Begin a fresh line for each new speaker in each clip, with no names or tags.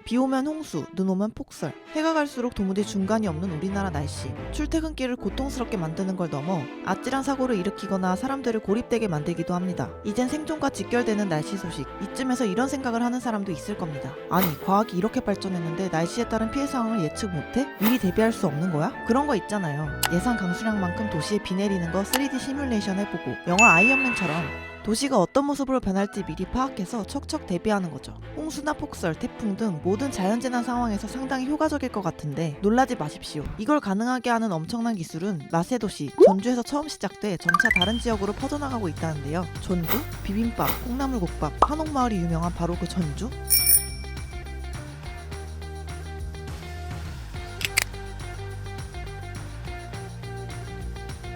비 오면 홍수, 눈 오면 폭설. 해가 갈수록 도무지 중간이 없는 우리나라 날씨. 출퇴근길을 고통스럽게 만드는 걸 넘어 아찔한 사고를 일으키거나 사람들을 고립되게 만들기도 합니다. 이젠 생존과 직결되는 날씨 소식. 이쯤에서 이런 생각을 하는 사람도 있을 겁니다. 아니, 과학이 이렇게 발전했는데 날씨에 따른 피해 상황을 예측 못해? 미리 대비할 수 없는 거야? 그런 거 있잖아요. 예상 강수량만큼 도시에 비 내리는 거 3D 시뮬레이션 해보고 영화 아이언맨처럼 도시가 어떤 모습으로 변할지 미리 파악해서 척척 대비하는 거죠. 홍수나 폭설, 태풍 등 모든 자연재난 상황에서 상당히 효과적일 것 같은데 놀라지 마십시오. 이걸 가능하게 하는 엄청난 기술은 마세도시, 전주에서 처음 시작돼 점차 다른 지역으로 퍼져나가고 있다는데요. 전주? 비빔밥, 콩나물국밥, 한옥마을이 유명한 바로 그 전주?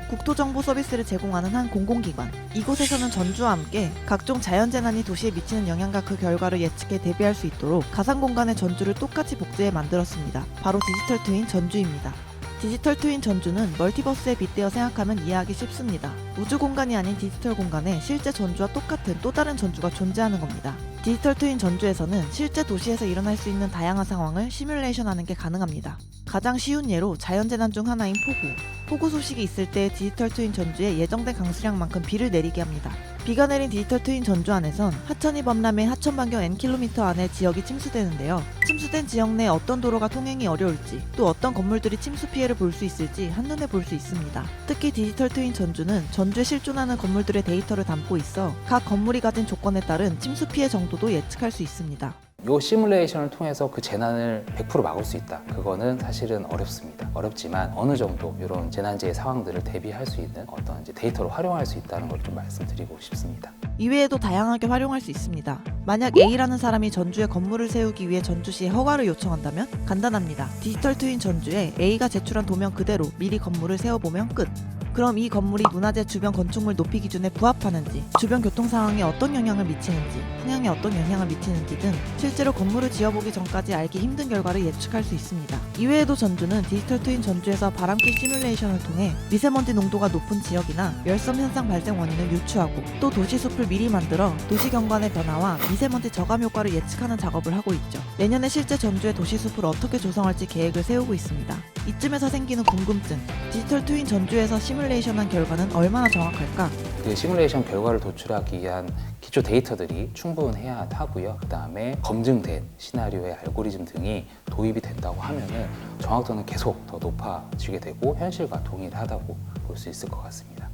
국토정보 서비스를 제공하는 한 공공기관. 이곳에서는 전주와 함께 각종 자연재난이 도시에 미치는 영향과 그 결과를 예측해 대비할 수 있도록 가상공간의 전주를 똑같이 복제해 만들었습니다. 바로 디지털 트윈 전주입니다. 디지털 트윈 전주는 멀티버스에 빗대어 생각하면 이해하기 쉽습니다. 우주 공간이 아닌 디지털 공간에 실제 전주와 똑같은 또 다른 전주가 존재하는 겁니다. 디지털 트윈 전주에서는 실제 도시에서 일어날 수 있는 다양한 상황을 시뮬레이션하는 게 가능합니다. 가장 쉬운 예로 자연재난 중 하나인 폭우. 폭우 소식이 있을 때 디지털 트윈 전주에 예정된 강수량만큼 비를 내리게 합니다. 비가 내린 디지털 트윈 전주 안에선 하천이 범람해 하천 반경 Nkm 안에 지역이 침수되는데요. 침수된 지역 내 어떤 도로가 통행이 어려울지, 또 어떤 건물들이 침수 피해를 볼 수 있을지 한눈에 볼 수 있습니다. 특히 디지털 트윈 전주는 전주에 실존하는 건물들의 데이터를 담고 있어 각 건물이 가진 조건에 따른 침수 피해 정도도 예측할 수 있습니다.
이 시뮬레이션을 통해서 그 재난을 100% 막을 수 있다. 그거는 사실은 어렵습니다. 어렵지만 어느 정도 이런 재난재해 상황들을 대비할 수 있는 어떤 이제 데이터를 활용할 수 있다는 걸 좀 말씀드리고 싶습니다.
이외에도 다양하게 활용할 수 있습니다. 만약 A라는 사람이 전주에 건물을 세우기 위해 전주시에 허가를 요청한다면 간단합니다. 디지털 트윈 전주에 A가 제출한 도면 그대로 미리 건물을 세워보면 끝. 그럼 이 건물이 문화재 주변 건축물 높이 기준에 부합하는지, 주변 교통 상황에 어떤 영향을 미치는지, 풍향에 어떤 영향을 미치는지 등 실제로 건물을 지어보기 전까지 알기 힘든 결과를 예측할 수 있습니다. 이외에도 전주는 디지털 트윈 전주에서 바람길 시뮬레이션을 통해 미세먼지 농도가 높은 지역이나 열섬 현상 발생 원인을 유추하고 또 도시숲을 미리 만들어 도시 경관의 변화와 미세먼지 저감 효과를 예측하는 작업을 하고 있죠. 내년에 실제 전주의 도시숲을 어떻게 조성할지 계획을 세우고 있습니다. 이쯤에서 생기는 궁금증. 디지털 트윈 전주에서 시뮬레이션한 결과는 얼마나 정확할까?
그 시뮬레이션 결과를 도출하기 위한 기초 데이터들이 충분해야 하고요. 그 다음에 검증된 시나리오의 알고리즘 등이 도입이 된다고 하면은 정확도는 계속 더 높아지게 되고 현실과 동일하다고 볼 수 있을 것 같습니다.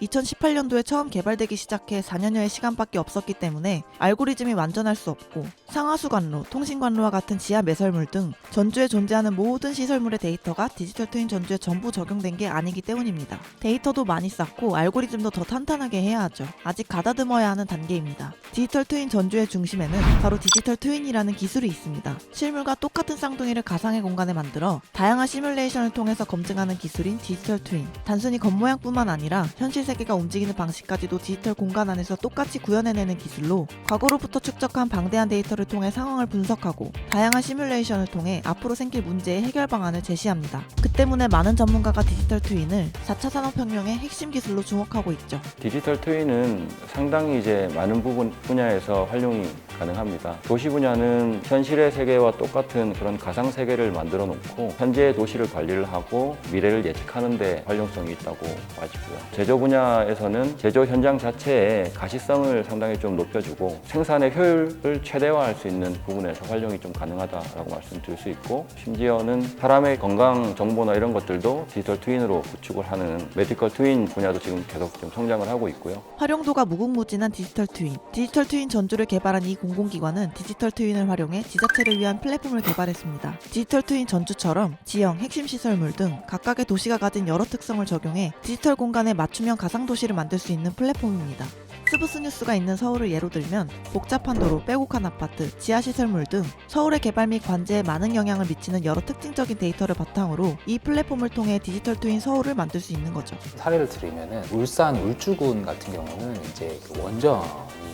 2018년도에 처음 개발되기 시작해 4년여의 시간밖에 없었기 때문에 알고리즘이 완전할 수 없고 상하수관로, 통신관로와 같은 지하 매설물 등 전주에 존재하는 모든 시설물의 데이터가 디지털 트윈 전주에 전부 적용된 게 아니기 때문입니다. 데이터도 많이 쌓고 알고리즘도 더 탄탄하게 해야 하죠. 아직 가다듬어야 하는 단계입니다. 디지털 트윈 전주의 중심에는 바로 디지털 트윈이라는 기술이 있습니다. 실물과 똑같은 쌍둥이를 가상의 공간에 만들어 다양한 시뮬레이션을 통해서 검증하는 기술인 디지털 트윈. 단순히 겉모양뿐만 아니라 현실 세계가 움직이는 방식까지도 디지털 공간 안에서 똑같이 구현해내는 기술로 과거로부터 축적한 방대한 데이터를 통해 상황을 분석하고 다양한 시뮬레이션을 통해 앞으로 생길 문제의 해결 방안을 제시합니다. 그 때문에 많은 전문가가 디지털 트윈을 4차 산업혁명의 핵심 기술로 주목하고 있죠.
디지털 트윈은 상당히 이제 많은 분야에서 활용이 가능합니다. 도시 분야는 현실의 세계와 똑같은 그런 가상 세계를 만들어 놓고 현재의 도시를 관리를 하고 미래를 예측하는 데 활용성이 있다고 봐지고요. 제조 분야에서는 제조 현장 자체의 가시성을 상당히 좀 높여주고 생산의 효율을 최대화할 수 있는 부분에서 활용이 좀 가능하다라고 말씀드릴 수 있고 심지어는 사람의 건강 정보나 이런 것들도 디지털 트윈으로 구축을 하는 메디컬 트윈 분야도 지금 계속 좀 성장을 하고 있고요.
활용도가 무궁무진한 디지털 트윈. 디지털 트윈 전주를 개발한 이 공공기관은 디지털 트윈을 활용해 지자체를 위한 플랫폼을 개발했습니다. 디지털 트윈 전주처럼 지형, 핵심 시설물 등 각각의 도시가 가진 여러 특성을 적용해 디지털 공간에 맞춤형 가상도시를 만들 수 있는 플랫폼입니다. 스브스 뉴스가 있는 서울을 예로 들면 복잡한 도로, 빼곡한 아파트, 지하시설물 등 서울의 개발 및 관제에 많은 영향을 미치는 여러 특징적인 데이터를 바탕으로 이 플랫폼을 통해 디지털 트윈 서울을 만들 수 있는 거죠.
사례를 드리면은 울산 울주군 같은 경우는 이제 그 원전이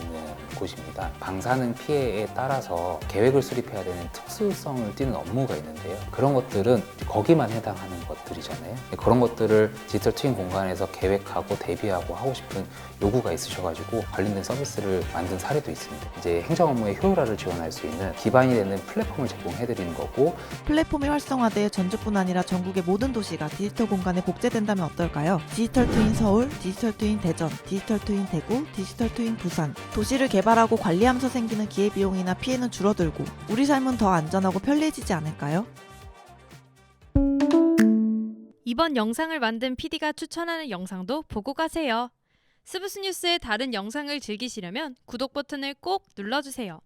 있는 곳입니다. 방사능 피해에 따라서 계획을 수립해야 되는 특수성을 띠는 업무가 있는데요. 그런 것들은 거기만 해당하는 것들이잖아요. 그런 것들을 디지털 트윈 공간에서 계획하고 대비하고 하고 싶은 요구가 있으셔가지고 관련된 서비스를 만든 사례도 있습니다. 이제 행정 업무의 효율화를 지원할 수 있는 기반이 되는 플랫폼을 제공해드리는 거고,
플랫폼이 활성화돼 전주뿐 아니라 전국의 모든 도시가 디지털 공간에 복제된다면 어떨까요? 디지털 트윈 서울, 디지털 트윈 대전, 디지털 트윈 대구, 디지털 트윈 부산. 도시를 개발하고 관리하면서 생기는 기회비용이나 피해는 줄어들고 우리 삶은 더 안전하고 편리해지지 않을까요?
이번 영상을 만든 PD가 추천하는 영상도 보고 가세요. 스브스 뉴스의 다른 영상을 즐기시려면 구독 버튼을 꼭 눌러주세요.